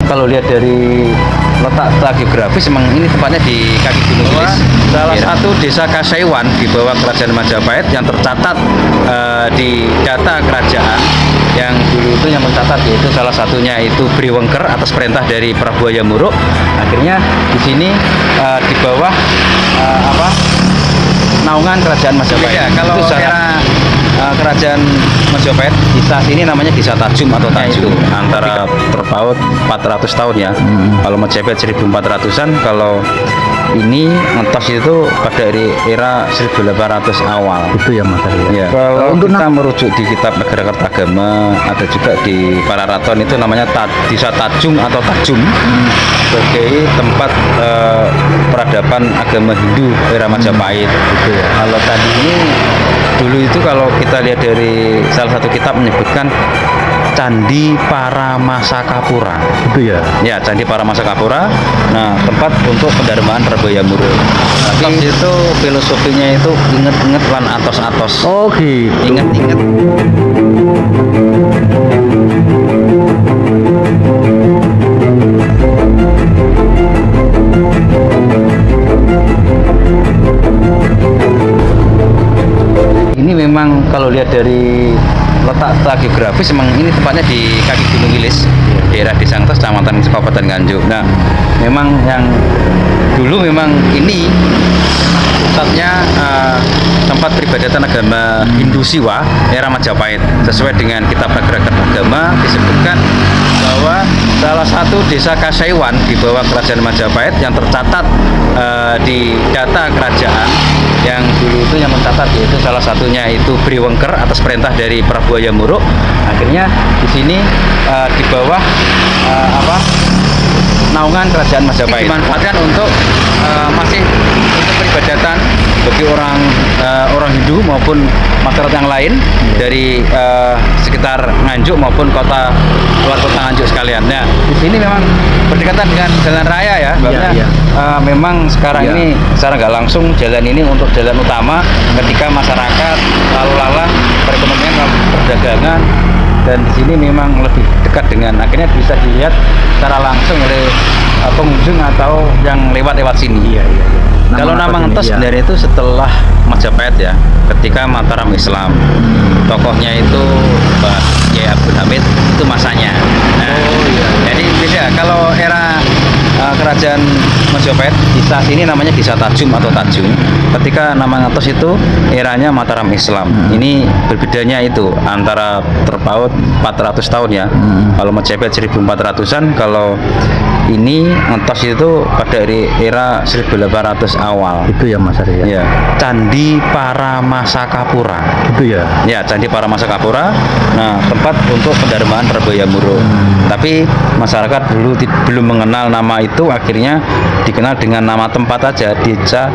kalau lihat dari letak geografis memang ini tempatnya di kaki Gunung Wilis, salah satu desa Kasaiwan di bawah Kerajaan Majapahit yang tercatat di data kerajaan yang dulu itu yang mencatat, yaitu salah satunya itu Briwengker atas perintah dari Prabu Hayam Wuruk. Akhirnya di sini di bawah naungan Kerajaan Majapahit. Ya, kalau era Kerajaan Majapahit, desa sini namanya Desa Tajum atau Tajum, antara terpaut 400 tahun ya. Kalau Majapahit 1400-an, kalau ini ngetos itu pada era 1800 awal. Itu ya Mas Arya. Ya. Kalau kita merujuk di kitab Negara Kertagama, ada juga di Pararaton itu namanya Desa Tajung atau Tajum sebagai tempat peradaban agama Hindu era Majapahit. Gitu ya. Kalau tadi ini dulu itu kalau kita lihat dari salah satu kitab menyebutkan Candi Paramasakapura. Itu ya. Ya, Candi Paramasakapura. Nah, tempat untuk pendarmaan Prabu Hayam Wuruk. Tapi itu filosofinya itu inget-inget lan atos-atos. Oh gitu. Inget-inget. Ini memang kalau lihat dari letak geografis memang ini tempatnya di kaki Gunung Wilis, daerah Desa Ngetos, Kecamatan Kabupaten Nganjuk. Nah, memang yang dulu memang ini pusatnya tempat peribadatan agama Hindu Siwa era Majapahit. Sesuai dengan kitab Negara Kertagama disebutkan bahwa salah satu desa Kasaiwan di bawah Kerajaan Majapahit yang tercatat di data kerajaan yang dulu itu yang mencatat, yaitu salah satunya itu Briwengker atas perintah dari Prabu Hayam Wuruk. Akhirnya di sini di bawah naungan Kerajaan Majapahit dimanfaatkan untuk masih untuk peribadatan bagi orang Hindu maupun masyarakat yang lain dari sekitar Nganjuk maupun luar kota Nganjuk sekalian. Nah, di sini memang berdekatan dengan jalan raya ya, memang sekarang ini secara nggak langsung jalan ini untuk jalan utama ketika masyarakat lalu lalang perekonomian, perdagangan, dan di sini memang lebih dekat dengan, akhirnya bisa dilihat secara langsung oleh pengunjung atau yang lewat sini. Kalau nama Ngetos sebenarnya itu setelah Majapahit ya, ketika Mataram Islam, tokohnya itu Mbah Kyai Abdul Hamid, itu masanya. Nah, jadi beda. Kalau era Kerajaan Majapahit, desa sini namanya Desa Tajum atau Tajung. Ketika nama Ngetos itu eranya Mataram Islam. Ini berbedanya itu antara terpaut 400 tahun ya. Kalau Majapahit 1400-an, kalau ini Ngetos itu pada era 1800 awal. Itu ya Mas Arya. Ya. Candi Paramasakapura. Itu ya. Ya, Candi Paramasakapura. Nah, tempat untuk pendarmaan Prabu Hayam Wuruk. Tapi masyarakat dulu belum mengenal nama itu, akhirnya dikenal dengan nama tempat aja, desa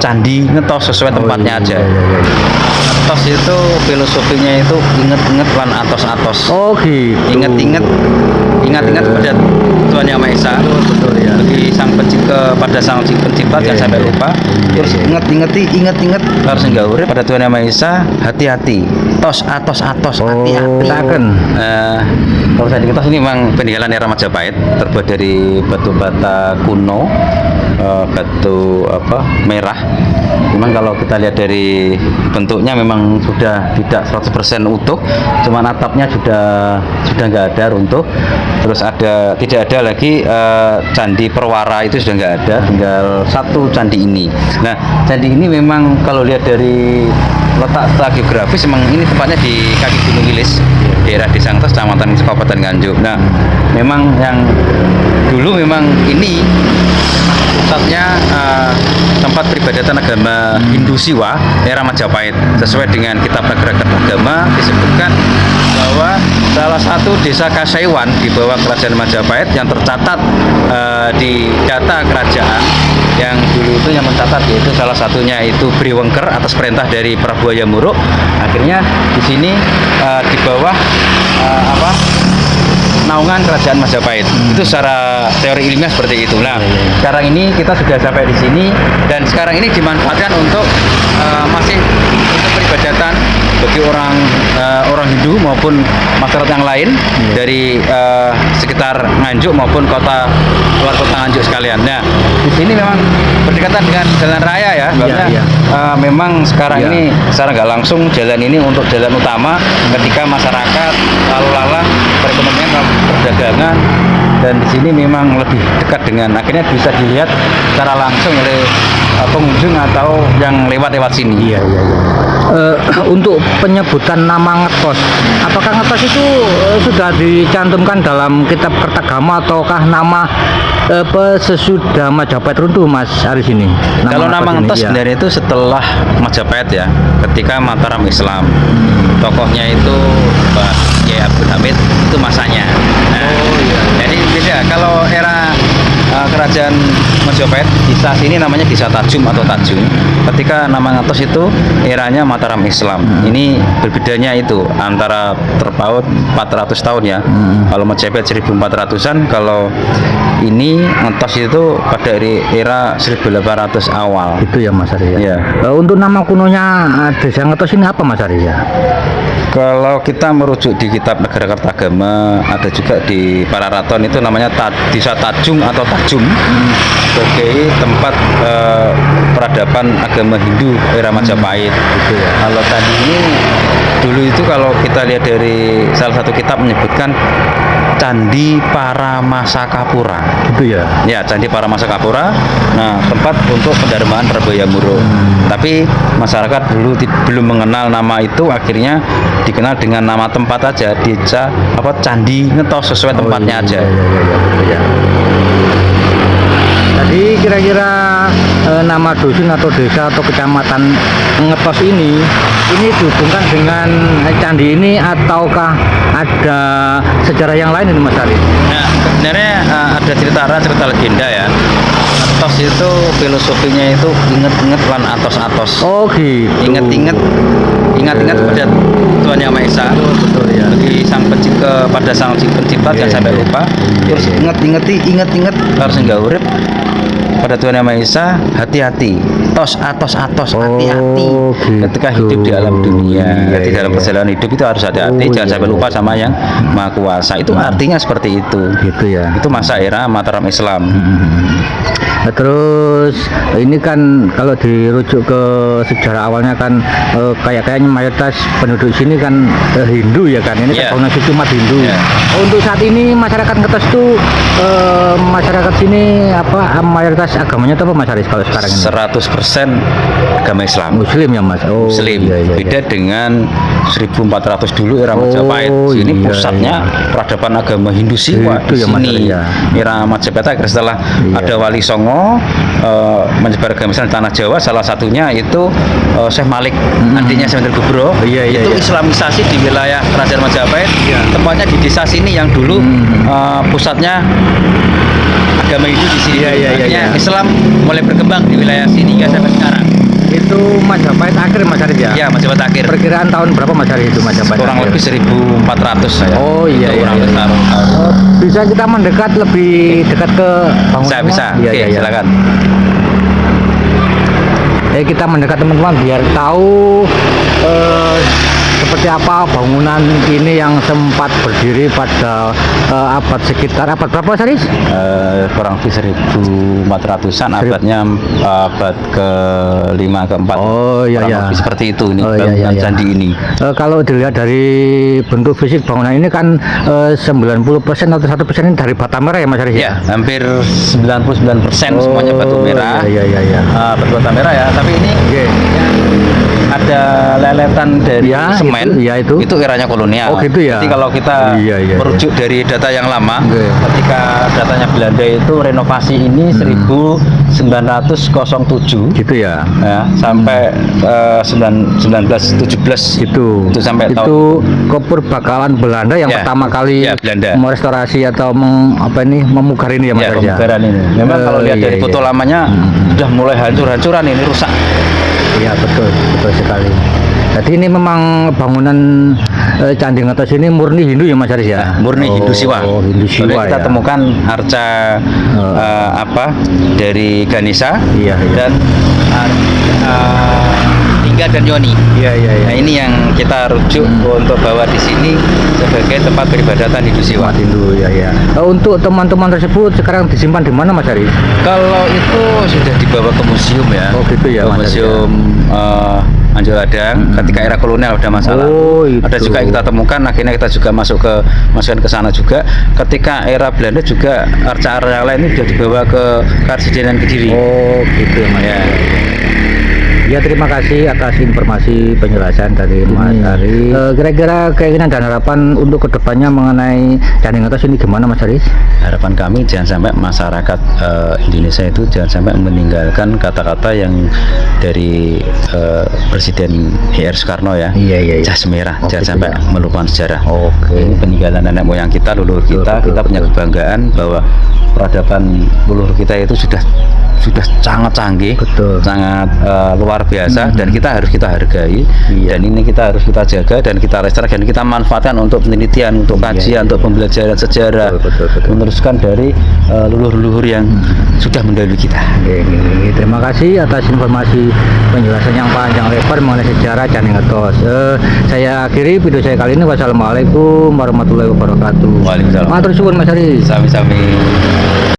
Candi Ngetos, sesuai tempatnya aja. Ngetos itu filosofinya itu inget-inget lan atos-atos. Oh gitu. Ingat-ingat pada Tuhan Yang Maha Esa. Betul ya. Bagi pada sang pencipta jangan sampai lupa. Terus ingat harus nggaure pada Tuhan Yang Maha Esa, hati-hati. Atos, hati-hati. Kalau saya Ngetos ini memang peninggalan era Majapahit, terbuat dari batu bata kuno, batu merah. Memang kalau kita lihat dari bentuknya memang sudah tidak 100% utuh, cuman atapnya sudah nggak ada, runtuh. Terus tidak ada lagi candi Perwara, itu sudah nggak ada, tinggal satu candi ini. Nah, candi ini memang kalau lihat dari letak geografis memang ini tempatnya di kaki Gunung Wilis, daerah Desa Ngetos, Kecamatan Kabupaten Nganjuk. Nah, memang yang dulu memang ini pusatnya tempat peribadatan agama Hindu Siwa era Majapahit. Sesuai dengan kitab Negara Kertagama disebutkan bahwa salah satu desa Kasaiwan di bawah Kerajaan Majapahit yang tercatat di data kerajaan yang dulu itu yang mencatat, yaitu salah satunya itu Briwengker atas perintah dari Prabu Hayam Wuruk. Akhirnya di sini di bawah naungan kerajaan Majapahit. Itu secara teori ilmiah seperti itu. Nah, sekarang ini kita sudah sampai di sini dan sekarang ini dimanfaatkan untuk masih untuk peribadatan bagi orang Hindu maupun masyarakat yang lain dari sekitar Nganjuk maupun luar kota Nganjuk sekalian. Nah, di sini memang berdekatan dengan jalan raya ya, memang sekarang ini secara nggak langsung jalan ini untuk jalan utama ketika masyarakat lalu lalang perekonomian perdagangan, dan di sini memang lebih dekat dengan akhirnya bisa dilihat secara langsung oleh pengunjung atau yang lewat sini. Untuk penyebutan nama Ngetos, apakah Ngetos itu sudah dicantumkan dalam kitab Kertagama ataukah nama sesudah Majapahit runtuh, Mas Aris ini? Kalau nama Ngetos sebenarnya itu setelah Majapahit ya, ketika Mataram Islam. Tokohnya itu Mbak Kiai Abdul Hamid, itu masanya. Nah, jadi beda. Kalau era kerajaan Majapahit, desa sini namanya Desa Tajum atau Tajung. Ketika nama Ngetos itu eranya Mataram Islam. Ini berbedanya itu antara terpaut 400 tahun ya. Kalau Majapahit 1400-an, kalau ini Ngetos itu pada era 1800 awal. Itu ya Mas Aris. Ya. Untuk nama kunonya Desa Ngetos ini apa Mas Aris ya? Kalau kita merujuk di kitab Negara Kertagama, ada juga di Pararaton itu namanya Desa Tajung atau Tajum sebagai tempat peradaban agama Hindu era Majapahit. Kalau tadi ini dulu itu kalau kita lihat dari salah satu kitab menyebutkan Candi Paramasakapura. Itu ya. Ya, Candi Paramasakapura. Nah, tempat untuk pendarmaan Prabayamura. Tapi masyarakat dulu belum mengenal nama itu, akhirnya dikenal dengan nama tempat aja, Desa Candi Ngetos, sesuai tempatnya aja. Jadi kira-kira nama dusun atau desa atau kecamatan Ngetos ini dihubungkan dengan candi ini ataukah ada sejarah yang lain ini Mas Aris? Nah, sebenarnya ada cerita legenda ya. Ngetos itu filosofinya itu inget-inget lan atos-atos. Oh gitu. Ingat-ingat pada Tuhan Yang Maha Esa. Betul ya. Bagi pada sang pencipta jangan sampai lupa. Terus ingat harus enggak urip. Pada Tuhan Yang Maha Esa, hati-hati, atos, hati-hati gitu. ketika hidup di alam dunia. Di dalam perjalanan hidup itu harus hati-hati, jangan sampai lupa sama Yang Maha Kuasa. Itu artinya seperti itu. Gitu ya. Itu masa era Mataram Islam. Terus ini kan kalau dirujuk ke sejarah awalnya kan kayaknya mayoritas penduduk sini kan Hindu ya kan, ini kan bangunan suci umat Hindu. Untuk saat ini masyarakat Ngetos itu masyarakat sini mayoritas agamanya apa Mas Aris kalau sekarang ini? 100% agama Islam. Muslim ya Mas. Oh, Muslim. Beda dengan 1400 dulu era Majapahit. Sini pusatnya peradaban agama Hindu Siwa. Di sini era Majapahit setelah ada Wali Songo menyebar agama Islam di tanah Jawa, salah satunya itu Syekh Malik, adiknya Syekh Gubro. Itu Islamisasi di wilayah kerajaan Majapahit. Tempatnya di desa sini yang dulu pusatnya agama Hindu di sini. Islam mulai berkembang di wilayah sini hingga sampai sekarang. Itu Majapahit akhir Mas Aris ya? Ya, Majapahit akhir. Perkiraan tahun berapa Mas Aris itu Majapahit? Kurang lebih 1400 saya. Oh iya. Bisa kita mendekat lebih dekat ke bangunannya? Bisa. Oke, silakan. Kita mendekat teman-teman biar tahu seperti apa bangunan ini yang sempat berdiri pada abad sekitar abad berapa Saris? Kurang lebih 1400-an, abadnya abad ke-5 ke-4. Oh iya. Seperti itu ini bangunan candi ini. Kalau dilihat dari bentuk fisik bangunan ini kan 90% atau 1% ini dari bata merah ya Mas Saris? Ya, hampir 99% semuanya batu merah. Batu merah ya, tapi ini ada leletan dari semen. Itu eranya kolonial. Oh gitu ya. Jadi kalau kita merujuk dari data yang lama, ketika datanya Belanda itu renovasi ini 1907 gitu ya. Sampai 1917 itu sampai tahun itu kepurbakalan Belanda yang pertama kali merestorasi atau memukar ini ya Mas. Pemugaran ini. Memang kalau lihat dari foto lamanya sudah mulai hancur-hancuran, ini rusak. Iya betul sekali. Jadi ini memang bangunan Candi Ngetos ini murni Hindu ya Mas Aris ya? Murni Hindu Siwa. Oh, Hindu Soalnya Siwa kita ya. temukan arca dari Ganesha Iya, iya. dan Lingga dan Yoni. Iya, iya, iya. Nah ini yang kita rujuk untuk bawa di sini sebagai tempat peribadatan Hindu Siwa. Umat Hindu ya ya. Untuk teman-teman tersebut sekarang disimpan di mana Mas Aris? Kalau itu sudah dibawa ke museum ya. Oh gitu ya, Ke Mas Aris, museum Anjoladang ketika era kolonial ada masalah. Oh, itu. Ada juga yang kita temukan, akhirnya kita juga masukkan ke sana juga. Ketika era Belanda juga arca-arca lain itu sudah dibawa ke Karsidenan Kediri. Oh gitu ya Mas. Ya. Ya terima kasih atas informasi penjelasan dari Mas Aris. Kira-kira keinginan dan harapan untuk kedepannya mengenai Candi Ngetos ini gimana Mas Aris? Harapan kami jangan sampai masyarakat Indonesia itu jangan sampai meninggalkan kata-kata yang dari Presiden R. Soekarno ya. Iya, iya, iya. Jas merah, Oh, jangan gitu sampai ya. melupakan sejarah. Oke. Ini peninggalan nenek moyang kita, leluhur kita. betul, Kita punya betul. kebanggaan bahwa peradaban leluhur kita itu sudah sangat canggih, Betul. sangat luar biasa, dan kita harus kita hargai. Iya. Dan ini kita harus kita jaga dan kita lestarikan, dan kita manfaatkan untuk penelitian, untuk Iya, kajian, untuk pembelajaran sejarah, Betul. meneruskan dari leluhur-leluhur yang sudah mendahului kita. Oke. Terima kasih atas informasi penjelasan yang panjang lebar mengenai sejarah Candi Ngetos. Saya akhiri video saya kali ini. Wassalamualaikum warahmatullahi wabarakatuh. Waalaikumsalam. Matur suwun Mas Aris. Sami-sami.